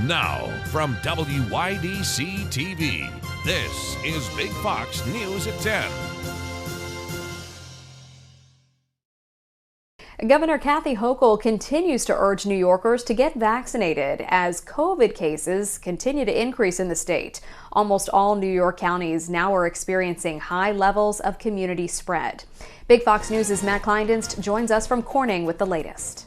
Now, from WYDC TV, this is Big Fox News at 10. Governor Kathy Hochul continues to urge New Yorkers to get vaccinated as COVID cases continue to increase in the state. Almost all New York counties now are experiencing high levels of community spread. Big Fox News' Matt Kleindienst joins us from Corning with the latest.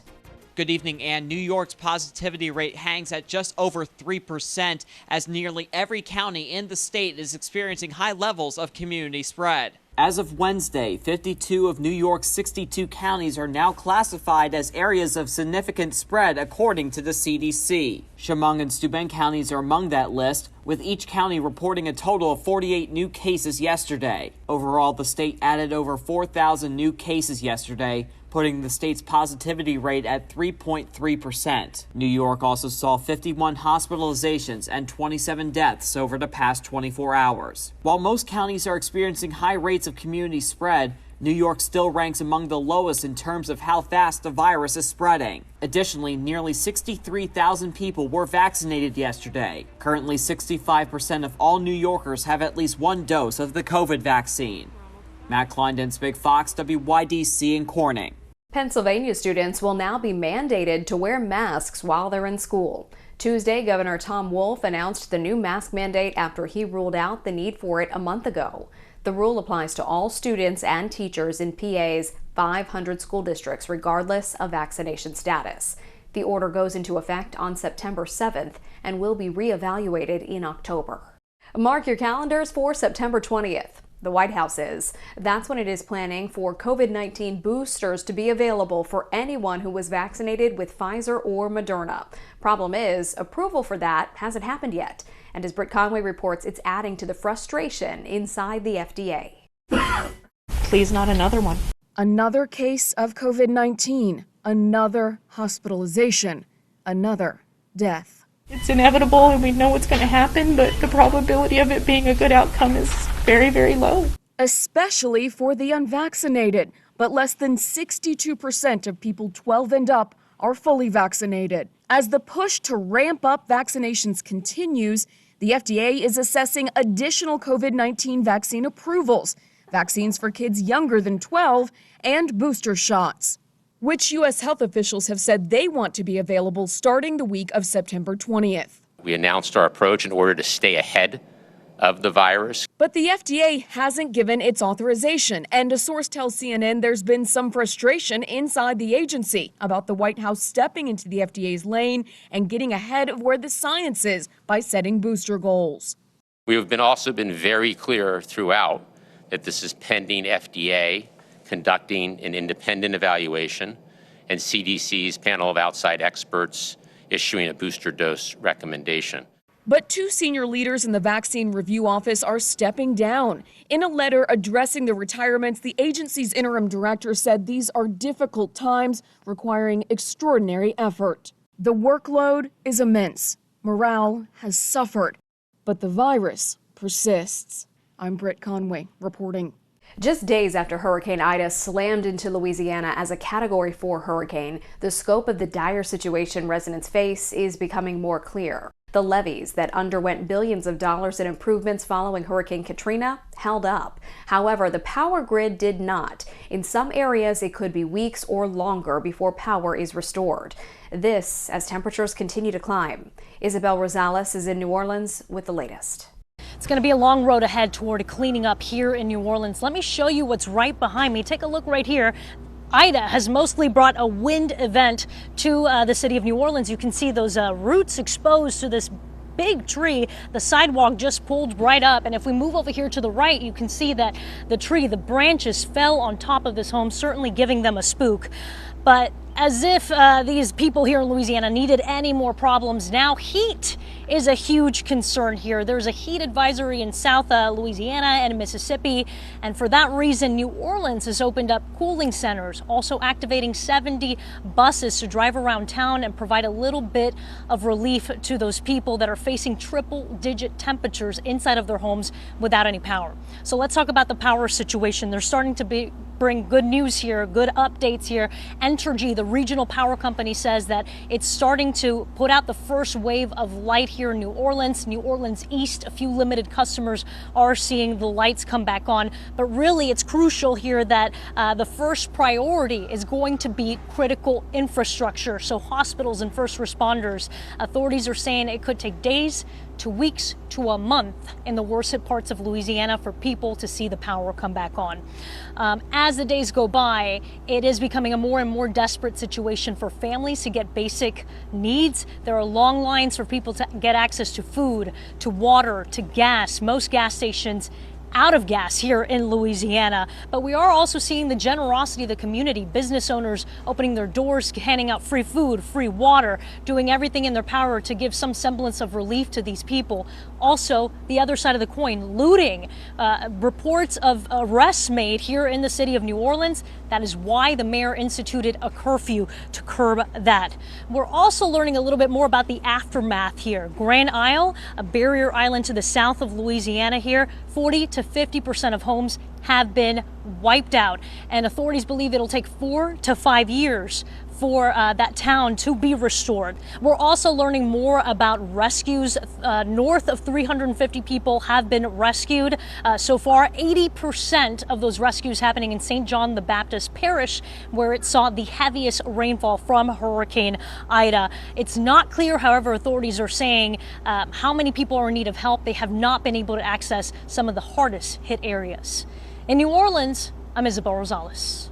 Good evening, Ann. New York's positivity rate hangs at just over 3% as nearly every county in the state is experiencing high levels of community spread. As of Wednesday, 52 of New York's 62 counties are now classified as areas of significant spread according to the CDC. Chemung and Steuben counties are among that list, with each county reporting a total of 48 new cases yesterday. Overall, the state added over 4,000 new cases yesterday, putting the state's positivity rate at 3.3%. New York also saw 51 hospitalizations and 27 deaths over the past 24 hours. While most counties are experiencing high rates of community spread, New York still ranks among the lowest in terms of how fast the virus is spreading. Additionally, nearly 63,000 people were vaccinated yesterday. Currently, 65% of all New Yorkers have at least one dose of the COVID vaccine. Matt Kleindienst, Big Fox, WYDC in Corning. Pennsylvania students will now be mandated to wear masks while they're in school. Tuesday, Governor Tom Wolf announced the new mask mandate after he ruled out the need for it a month ago. The rule applies to all students and teachers in PA's 500 school districts, regardless of vaccination status. The order goes into effect on September 7th and will be reevaluated in October. Mark your calendars for September 20th. The White House is. That's when it is planning for COVID-19 boosters to be available for anyone who was vaccinated with Pfizer or Moderna. Problem is, approval for that hasn't happened yet. And as Britt Conway reports, it's adding to the frustration inside the FDA. Please, not another one. Another case of COVID-19, another hospitalization, another death. It's inevitable and we know what's going to happen, but the probability of it being a good outcome is very, very low. Especially for the unvaccinated, but less than 62% of people 12 and up are fully vaccinated. As the push to ramp up vaccinations continues, the FDA is assessing additional COVID-19 vaccine approvals, vaccines for kids younger than 12, and booster shots, which U.S. health officials have said they want to be available starting the week of September 20th. We announced our approach in order to stay ahead of the virus. But the FDA hasn't given its authorization, and a source tells CNN there's been some frustration inside the agency about the White House stepping into the FDA's lane and getting ahead of where the science is by setting booster goals. We have also been very clear throughout that this is pending FDA conducting an independent evaluation and CDC's panel of outside experts issuing a booster dose recommendation. But two senior leaders in the Vaccine Review Office are stepping down. In a letter addressing the retirements, the agency's interim director said these are difficult times requiring extraordinary effort. The workload is immense. Morale has suffered, but the virus persists. I'm Britt Conway reporting. Just days after Hurricane Ida slammed into Louisiana as a Category 4 hurricane, the scope of the dire situation residents face is becoming more clear. The levees that underwent billions of dollars in improvements following Hurricane Katrina held up. However, the power grid did not. In some areas, it could be weeks or longer before power is restored. This as temperatures continue to climb. Isabel Rosales is in New Orleans with the latest. It's going to be a long road ahead toward cleaning up here in New Orleans. Let me show you what's right behind me. Take a look right here. Ida has mostly brought a wind event to the city of New Orleans. You can see those roots exposed to this big tree. The sidewalk just pulled right up. And if we move over here to the right, you can see that the branches fell on top of this home, certainly giving them a spook. But as if these people here in Louisiana needed any more problems now, heat is a huge concern here. There's a heat advisory in South Louisiana and Mississippi, and for that reason, New Orleans has opened up cooling centers, also activating 70 buses to drive around town and provide a little bit of relief to those people that are facing triple-digit temperatures inside of their homes without any power. So let's talk about the power situation. There's starting to be bring good news here, good updates here. Entergy, the regional power company, says that it's starting to put out the first wave of light here in New Orleans East. A few limited customers are seeing the lights come back on. But really, it's crucial here that the first priority is going to be critical infrastructure. So hospitals and first responders. Authorities are saying it could take days to weeks to a month in the worst hit parts of Louisiana for people to see the power come back on. As the days go by, it is becoming a more and more desperate situation for families to get basic needs. There are long lines for people to get access to food, to water, to gas. Most gas stations out of gas here in Louisiana. But we are also seeing the generosity of the community, business owners opening their doors, handing out free food, free water, doing everything in their power to give some semblance of relief to these people. Also, the other side of the coin, looting. Reports of arrests made here in the city of New Orleans. That is why the mayor instituted a curfew to curb that. We're also learning a little bit more about the aftermath here. Grand Isle, a barrier island to the south of Louisiana here, 40 to 50% of homes have been wiped out, and authorities believe it'll take 4 to 5 years for that town to be restored. We're also learning more about rescues. North of 350 people have been rescued so far. 80% of those rescues happening in St. John the Baptist Parish, where it saw the heaviest rainfall from Hurricane Ida. It's not clear, however, authorities are saying how many people are in need of help. They have not been able to access some of the hardest hit areas. In New Orleans, I'm Isabel Rosales.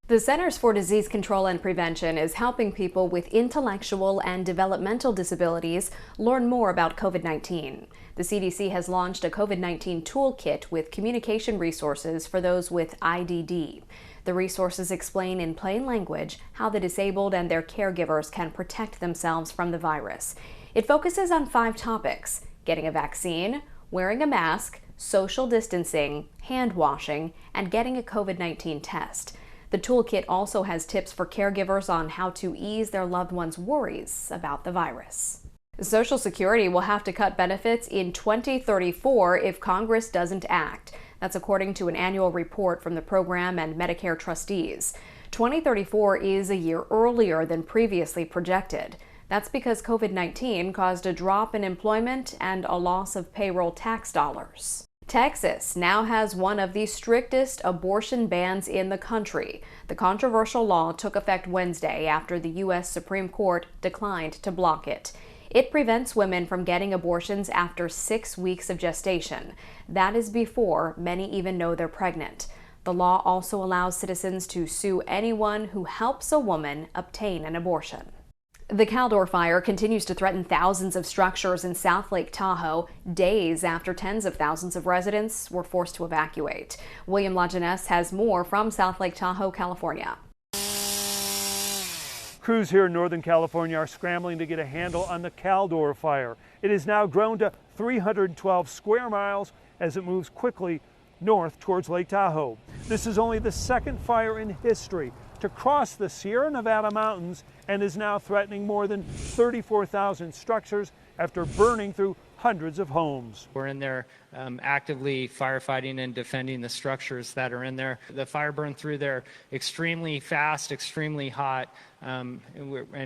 The Centers for Disease Control and Prevention is helping people with intellectual and developmental disabilities learn more about COVID-19. The CDC has launched a COVID-19 toolkit with communication resources for those with IDD. The resources explain in plain language how the disabled and their caregivers can protect themselves from the virus. It focuses on 5 topics: getting a vaccine, wearing a mask, social distancing, hand washing, and getting a COVID-19 test. The toolkit also has tips for caregivers on how to ease their loved ones' worries about the virus. Social Security will have to cut benefits in 2034 if Congress doesn't act. That's according to an annual report from the program and Medicare trustees. 2034 is a year earlier than previously projected. That's because COVID-19 caused a drop in employment and a loss of payroll tax dollars. Texas now has one of the strictest abortion bans in the country. The controversial law took effect Wednesday after the U.S. Supreme Court declined to block it. It prevents women from getting abortions after 6 weeks of gestation. That is before many even know they're pregnant. The law also allows citizens to sue anyone who helps a woman obtain an abortion. The Caldor fire continues to threaten thousands of structures in South Lake Tahoe, days after tens of thousands of residents were forced to evacuate. William Lajeunesse has more from South Lake Tahoe, California. Crews here in Northern California are scrambling to get a handle on the Caldor fire. It has now grown to 312 square miles as it moves quickly north towards Lake Tahoe. This is only the second fire in history to cross the Sierra Nevada mountains and is now threatening more than 34,000 structures after burning through hundreds of homes. We're in there actively firefighting and defending the structures that are in there. The fire burned through there extremely fast, extremely hot, and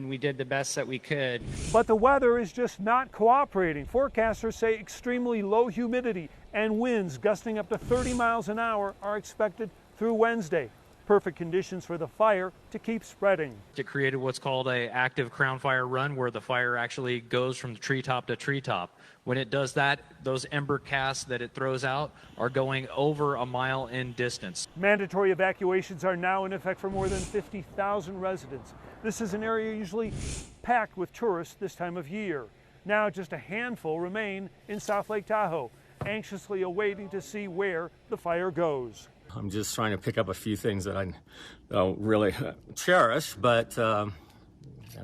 we did the best that we could. But the weather is just not cooperating. Forecasters say extremely low humidity and winds gusting up to 30 miles an hour are expected through Wednesday. Perfect conditions for the fire to keep spreading. It created what's called an active crown fire run, where the fire actually goes from treetop to treetop. When it does that, those ember casts that it throws out are going over a mile in distance. Mandatory evacuations are now in effect for more than 50,000 residents. This is an area usually packed with tourists this time of year. Now just a handful remain in South Lake Tahoe, anxiously awaiting to see where the fire goes. I'm just trying to pick up a few things that I really cherish, but and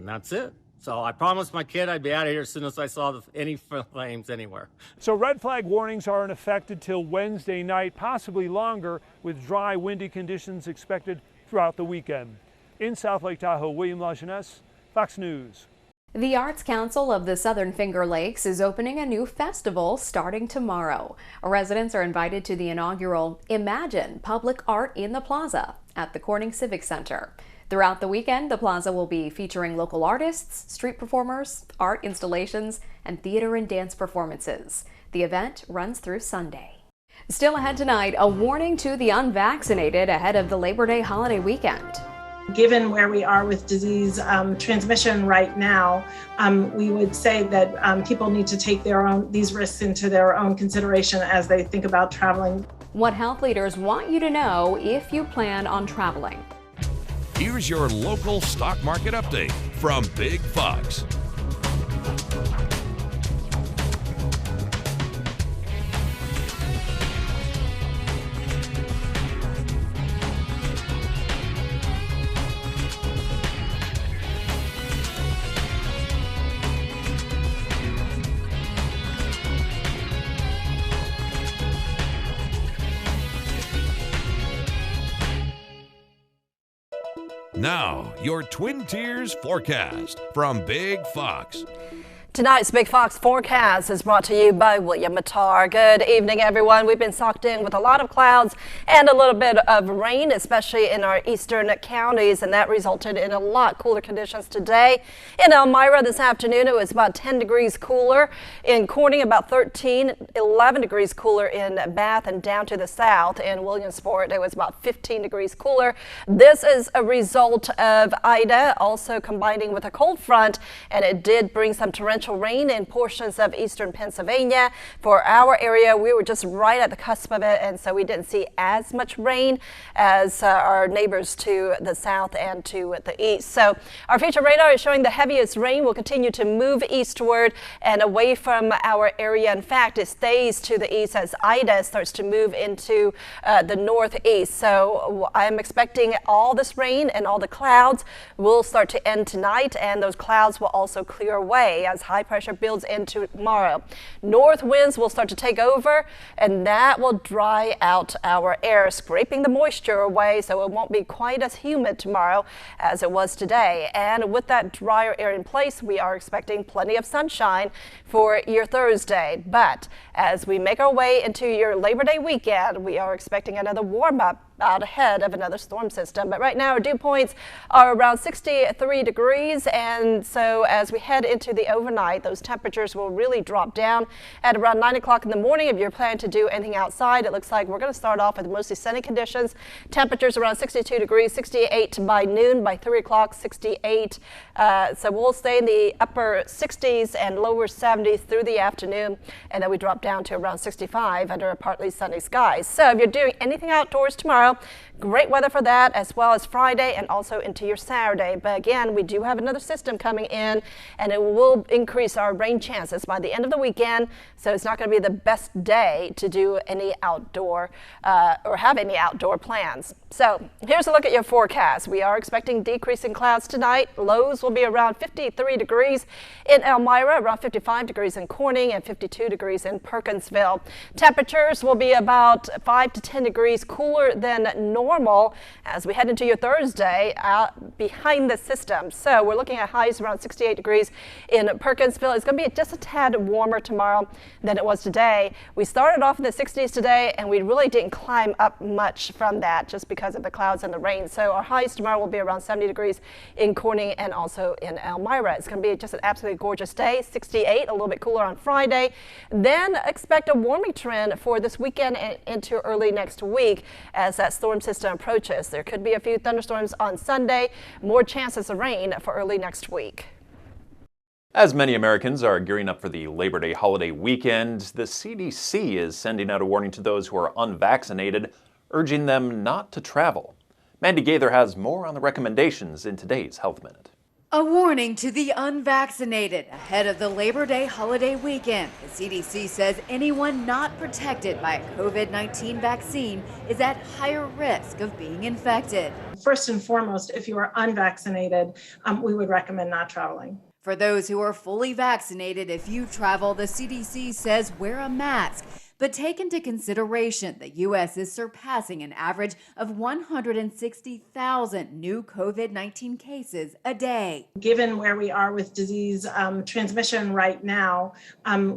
that's it. So I promised my kid I'd be out of here as soon as I saw any flames anywhere. So red flag warnings are in effect until Wednesday night, possibly longer, with dry, windy conditions expected throughout the weekend. In South Lake Tahoe, William Lajeunesse, Fox News. The Arts Council of the Southern Finger Lakes is opening a new festival starting tomorrow. Residents are invited to the inaugural Imagine Public Art in the Plaza at the Corning Civic Center. Throughout the weekend, the plaza will be featuring local artists, street performers, art installations, and theater and dance performances. The event runs through Sunday. Still ahead tonight, a warning to the unvaccinated ahead of the Labor Day holiday weekend. Given where we are with disease transmission right now, we would say that people need to take these risks into their own consideration as they think about traveling. What health leaders want you to know if you plan on traveling. Here's your local stock market update from Big Fox. Now, your Twin Tiers forecast from Big Fox. Tonight's Big Fox forecast is brought to you by William Mattar. Good evening, everyone. We've been socked in with a lot of clouds and a little bit of rain, especially in our eastern counties, and that resulted in a lot cooler conditions today. In Elmira this afternoon, it was about 10 degrees cooler. In Corning, about 11 degrees cooler in Bath, and down to the south in Williamsport, it was about 15 degrees cooler. This is a result of Ida also combining with a cold front, and it did bring some torrential rain in portions of eastern Pennsylvania. For our area, we were just right at the cusp of it, and so we didn't see as much rain as our neighbors to the south and to the east. So our future radar is showing the heaviest rain will continue to move eastward and away from our area. In fact, it stays to the east as Ida starts to move into the northeast. So I'm expecting all this rain and all the clouds will start to end tonight, and those clouds will also clear away as high pressure builds into tomorrow. North winds will start to take over, and that will dry out our air, scraping the moisture away so it won't be quite as humid tomorrow as it was today. And with that drier air in place, we are expecting plenty of sunshine for your Thursday. But as we make our way into your Labor Day weekend, we are expecting another warm up out ahead of another storm system. But right now our dew points are around 63 degrees, and so as we head into the overnight, those temperatures will really drop down at around 9 o'clock in the morning. If you're planning to do anything outside, it looks like we're going to start off with mostly sunny conditions. Temperatures around 62 degrees, 68 by noon, by 3 o'clock 68. So we'll stay in the upper 60s and lower 70s through the afternoon, and then we drop down to around 65 under a partly sunny sky. So if you're doing anything outdoors tomorrow, great weather for that, as well as Friday and also into your Saturday. But again, we do have another system coming in, and it will increase our rain chances by the end of the weekend. So it's not going to be the best day to do any outdoor or have any outdoor plans. So here's a look at your forecast. We are expecting decreasing clouds tonight. Lows will be around 53 degrees in Elmira, around 55 degrees in Corning, and 52 degrees in Perkinsville. Temperatures will be about 5 to 10 degrees cooler than normal as we head into your Thursday behind the system. So we're looking at highs around 68 degrees in Perkinsville. It's going to be just a tad warmer tomorrow than it was today. We started off in the 60s today, and we really didn't climb up much from that just because of the clouds and the rain. So our highs tomorrow will be around 70 degrees in Corning and also in Elmira. It's going to be just an absolutely gorgeous day. 68, a little bit cooler on Friday. Then expect a warming trend for this weekend and into early next week as that storm system approaches. There could be a few thunderstorms on Sunday, more chances of rain for early next week. As many Americans are gearing up for the Labor Day holiday weekend, the CDC is sending out a warning to those who are unvaccinated, urging them not to travel. Mandy Gaither has more on the recommendations in today's Health Minute. A warning to the unvaccinated ahead of the Labor Day holiday weekend. The CDC says anyone not protected by a COVID-19 vaccine is at higher risk of being infected. First and foremost, if you are unvaccinated, we would recommend not traveling. For those who are fully vaccinated, if you travel, the CDC says wear a mask. But take into consideration the U.S. is surpassing an average of 160,000 new COVID-19 cases a day. Given where we are with disease transmission right now,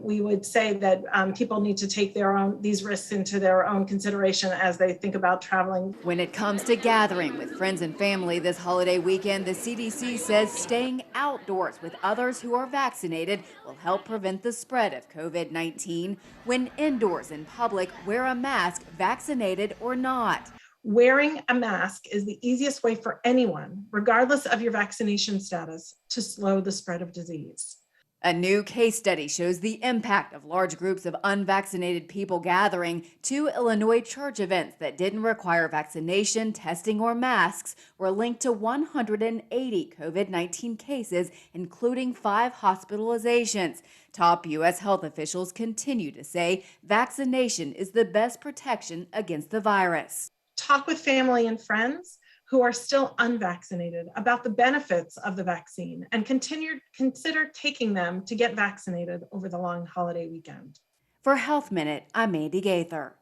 we would say that people need to take these risks into their own consideration as they think about traveling. When it comes to gathering with friends and family this holiday weekend, the CDC says staying outdoors with others who are vaccinated will help prevent the spread of COVID-19. When indoors in public, wear a mask, vaccinated or not. Wearing a mask is the easiest way for anyone, regardless of your vaccination status, to slow the spread of disease. A new case study shows the impact of large groups of unvaccinated people gathering. 2 Illinois church events that didn't require vaccination, testing, or masks were linked to 180 COVID-19 cases, including 5 hospitalizations. Top U.S. health officials continue to say vaccination is the best protection against the virus. Talk with family and friends who are still unvaccinated about the benefits of the vaccine and consider taking them to get vaccinated over the long holiday weekend. For Health Minute, I'm Mandy Gaither.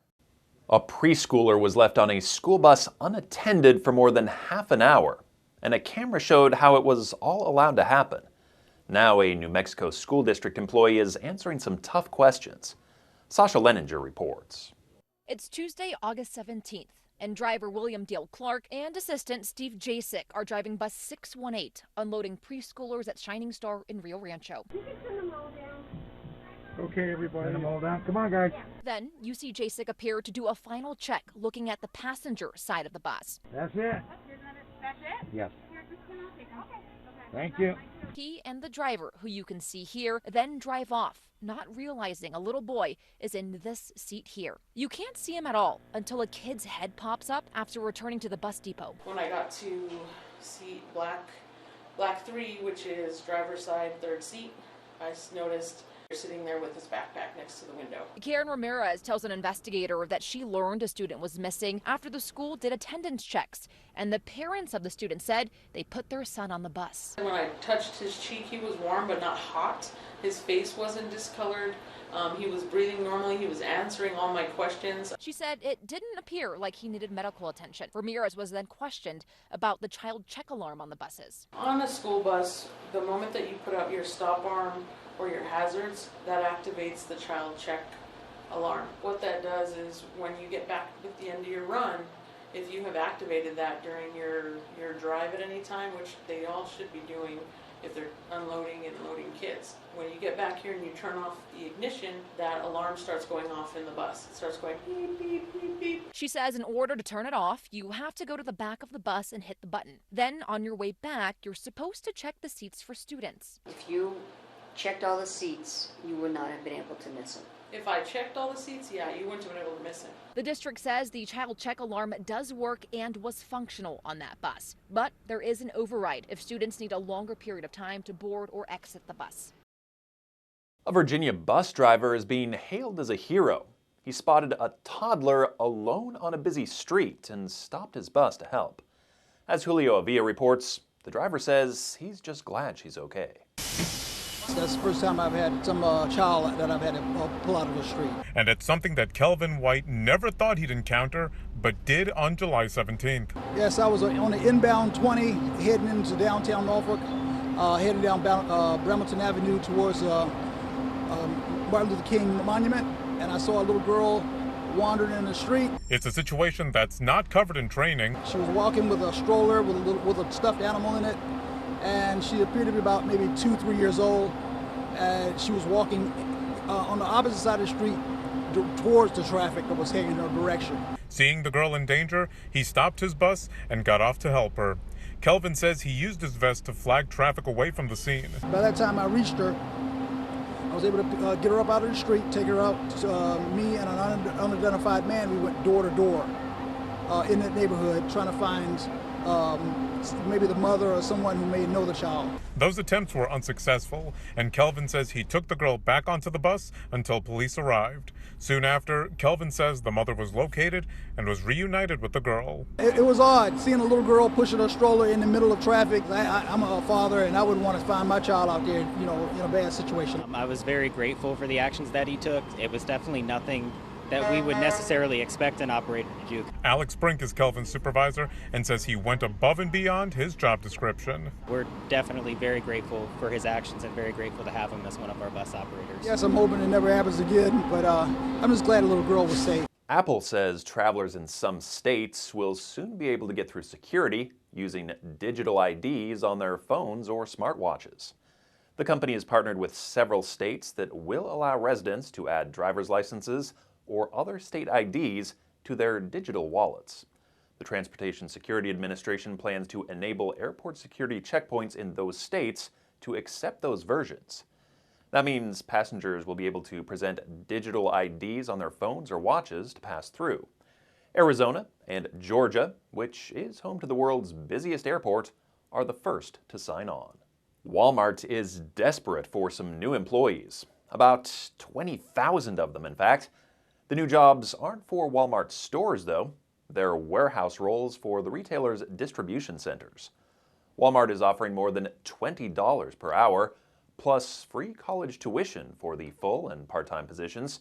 A preschooler was left on a school bus unattended for more than half an hour, and a camera showed how it was all allowed to happen. Now a New Mexico school district employee is answering some tough questions. Sasha Leninger reports. It's Tuesday, August 17th. And driver William Dale Clark and assistant Steve Jasek are driving bus 618, unloading preschoolers at Shining Star in Rio Rancho. Okay, everybody, send them all down. Come on, guys. Then you see Jasek appear to do a final check, looking at the passenger side of the bus. That's it. That's it? Yes. Thank you. He and the driver, who you can see here, then drive off, not realizing a little boy is in this seat here. You can't see him at all until a kid's head pops up after returning to the bus depot. When I got to seat black 3, which is driver's side, third seat, I noticed sitting there with his backpack next to the window. Karen Ramirez tells an investigator that she learned a student was missing after the school did attendance checks, and the parents of the student said they put their son on the bus. When I touched his cheek, he was warm but not hot. His face wasn't discolored. He was breathing normally. He was answering all my questions. She said it didn't appear like he needed medical attention. Ramirez was then questioned about the child check alarm on the buses. On a school bus, the moment that you put out your stop arm or your hazards, that activates the child check alarm. What that does is when you get back at the end of your run, if you have activated that during your drive at any time, which they all should be doing if they're unloading and loading kids. When you get back here and you turn off the ignition, that alarm starts going off in the bus. It starts going beep, beep, beep, beep. She says in order to turn it off, you have to go to the back of the bus and hit the button. Then on your way back, you're supposed to check the seats for students. If you checked all the seats, you would not have been able to miss them. If I checked all the seats, yeah, you wouldn't have been able to miss him. The district says the child check alarm does work and was functional on that bus. But there is an override if students need a longer period of time to board or exit the bus. A Virginia bus driver is being hailed as a hero. He spotted a toddler alone on a busy street and stopped his bus to help. As Julio Avila reports, the driver says he's just glad she's okay. That's the first time I've had some child that I've had to pull out of the street. And it's something that Kelvin White never thought he'd encounter, but did on July 17th. Yes, I was on the inbound 20 heading into downtown Norfolk, heading down Bremerton Avenue towards Martin Luther King Monument, and I saw a little girl wandering in the street. It's a situation that's not covered in training. She was walking with a stroller with a stuffed animal in it, and she appeared to be about maybe 2-3 years old. And she was walking on the opposite side of the street towards the traffic that was heading in her direction. Seeing the girl in danger, he stopped his bus and got off to help her. Kelvin says he used his vest to flag traffic away from the scene. By that time I reached her, I was able to get her up out of the street, take her out. Me and an unidentified man, we went door to door in that neighborhood trying to find maybe the mother or someone who may know the child. Those attempts were unsuccessful, and Kelvin says he took the girl back onto the bus until police arrived. Soon after, Kelvin says the mother was located and was reunited with the girl. It was odd seeing a little girl pushing her stroller in the middle of traffic. I'm a father, and I wouldn't want to find my child out there, in a bad situation. I was very grateful for the actions that he took. It was definitely nothing that we would necessarily expect an operator to do. Alex Brink is Kelvin's supervisor and says he went above and beyond his job description. We're definitely very grateful for his actions and very grateful to have him as one of our bus operators. Yes, I'm hoping it never happens again, but I'm just glad a little girl was safe. Apple says travelers in some states will soon be able to get through security using digital IDs on their phones or smartwatches. The company has partnered with several states that will allow residents to add driver's licenses or other state IDs to their digital wallets. The Transportation Security Administration plans to enable airport security checkpoints in those states to accept those versions. That means passengers will be able to present digital IDs on their phones or watches to pass through. Arizona and Georgia, which is home to the world's busiest airport, are the first to sign on. Walmart is desperate for some new employees. About 20,000 of them, in fact. The new jobs aren't for Walmart stores, though. They're warehouse roles for the retailer's distribution centers. Walmart is offering more than $20 per hour, plus free college tuition for the full and part-time positions.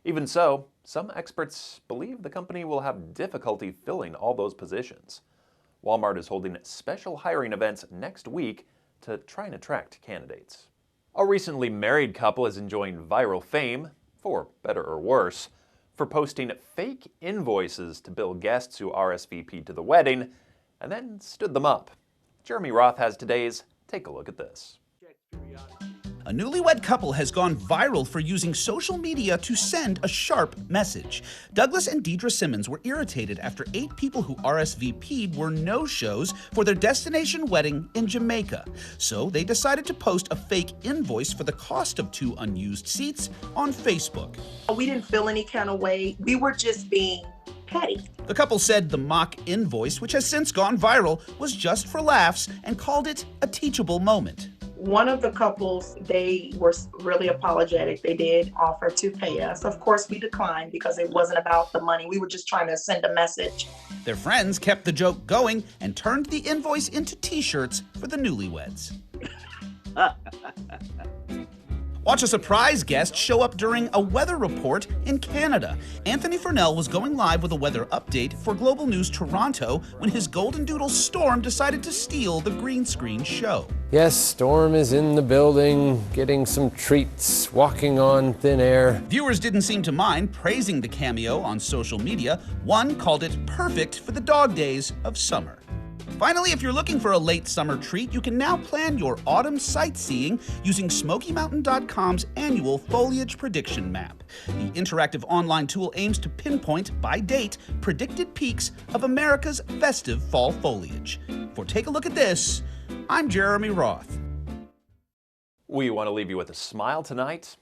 Even so, some experts believe the company will have difficulty filling all those positions. Walmart is holding special hiring events next week to try and attract candidates. A recently married couple is enjoying viral fame, for better or worse, for posting fake invoices to bill guests who RSVP'd to the wedding and then stood them up. Jeremy Roth has today's Take a Look at This. A newlywed couple has gone viral for using social media to send a sharp message. Douglas and Deidre Simmons were irritated after 8 people who RSVP'd were no-shows for their destination wedding in Jamaica. So they decided to post a fake invoice for the cost of 2 unused seats on Facebook. We didn't feel any kind of way. We were just being petty. The couple said the mock invoice, which has since gone viral, was just for laughs and called it a teachable moment. One of the couples, they were really apologetic. They did offer to pay us. Of course, we declined because it wasn't about the money. We were just trying to send a message. Their friends kept the joke going and turned the invoice into t-shirts for the newlyweds. Watch a surprise guest show up during a weather report in Canada. Anthony Furnell was going live with a weather update for Global News Toronto when his Golden Doodle Storm decided to steal the green screen show. Yes, Storm is in the building, getting some treats, walking on thin air. Viewers didn't seem to mind praising the cameo on social media. One called it perfect for the dog days of summer. Finally, if you're looking for a late summer treat, you can now plan your autumn sightseeing using SmokyMountain.com's annual foliage prediction map. The interactive online tool aims to pinpoint, by date, predicted peaks of America's festive fall foliage. For Take a Look at This, I'm Jeremy Roth. We want to leave you with a smile tonight.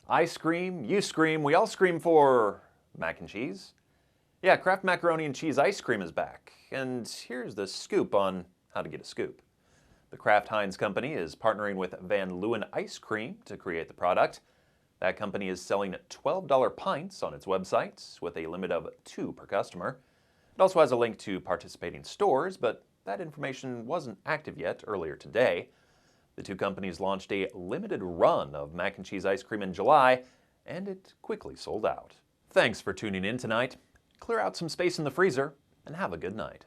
I scream, you scream, we all scream for mac and cheese. Yeah, Kraft Macaroni and Cheese Ice Cream is back. And here's the scoop on how to get a scoop. The Kraft Heinz Company is partnering with Van Leeuwen Ice Cream to create the product. That company is selling $12 pints on its website with a limit of 2 per customer. It also has a link to participating stores, but that information wasn't active yet earlier today. The 2 companies launched a limited run of mac and cheese ice cream in July, and it quickly sold out. Thanks for tuning in tonight. Clear out some space in the freezer and have a good night.